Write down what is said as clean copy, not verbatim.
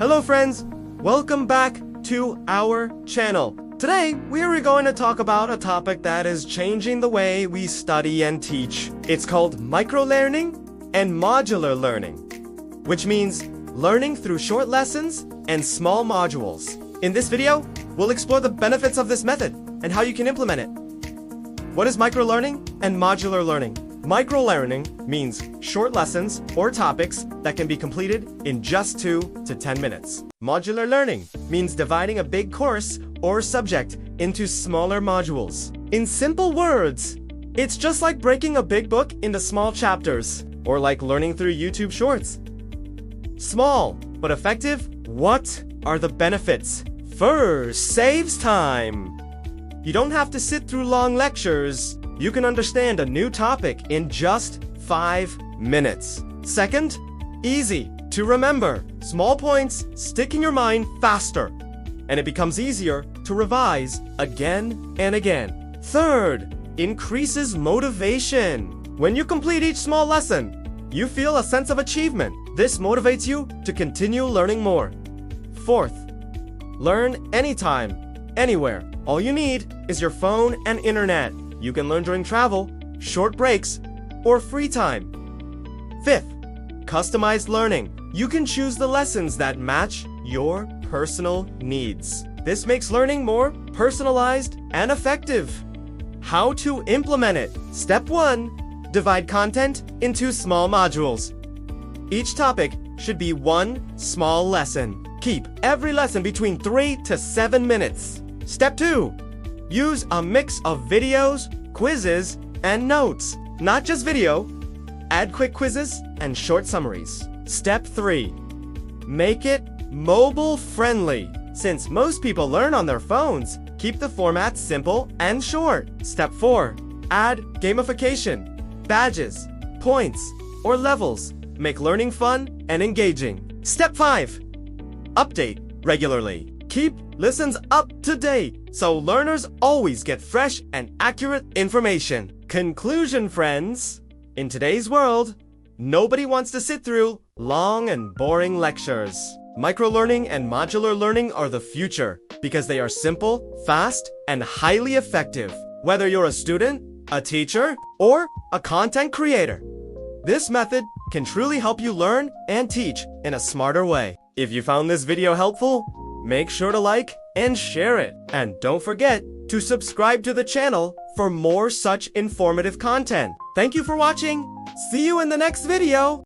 Hello friends, welcome back to our channel. Today, we are going to talk about a topic that is changing the way we study and teach. It's called Microlearning and Modular Learning, which means learning through short lessons and small modules. In this video, we'll explore the benefits of this method and how you can implement it. What is microlearning and modular learning? Microlearning means short lessons or topics that can be completed in just 2 to 10 minutes. Modular learning means dividing a big course or subject into smaller modules. In simple words, it's just like breaking a big book into small chapters, or like learning through YouTube Shorts. Small but effective. What are the benefits? First, saves time. You don't have to sit through long lectures. You can understand a new topic in just 5 minutes. Second, easy to remember. Small points stick in your mind faster, and it becomes easier to revise again and again. Third, increases motivation. When you complete each small lesson, you feel a sense of achievement. This motivates you to continue learning more. Fourth, learn anytime, anywhere. All you need is your phone and internet. You can learn during travel, short breaks, or free time. Fifth, customized learning. You can choose the lessons that match your personal needs. This makes learning more personalized and effective. How to implement it? Step 1, divide content into small modules. Each topic should be one small lesson. Keep every lesson between 3 to 7 minutes. Step 2, use a mix of videos, quizzes, and notes. Not just video. Add quick quizzes and short summaries. Step 3, make it mobile friendly. Since most people learn on their phones, keep the format simple and short. Step 4, add gamification, badges, points, or levels. Make learning fun and engaging. Step 5, update regularly. Keep lessons up to date so learners always get fresh and accurate information. Conclusion, friends. In today's world, nobody wants to sit through long and boring lectures. Microlearning and modular learning are the future because they are simple, fast, and highly effective. Whether you're a student, a teacher, or a content creator, this method can truly help you learn and teach in a smarter way. If you found this video helpful, make sure to like and share it. And don't forget to subscribe to the channel for more such informative content. Thank you for watching. See you in the next video.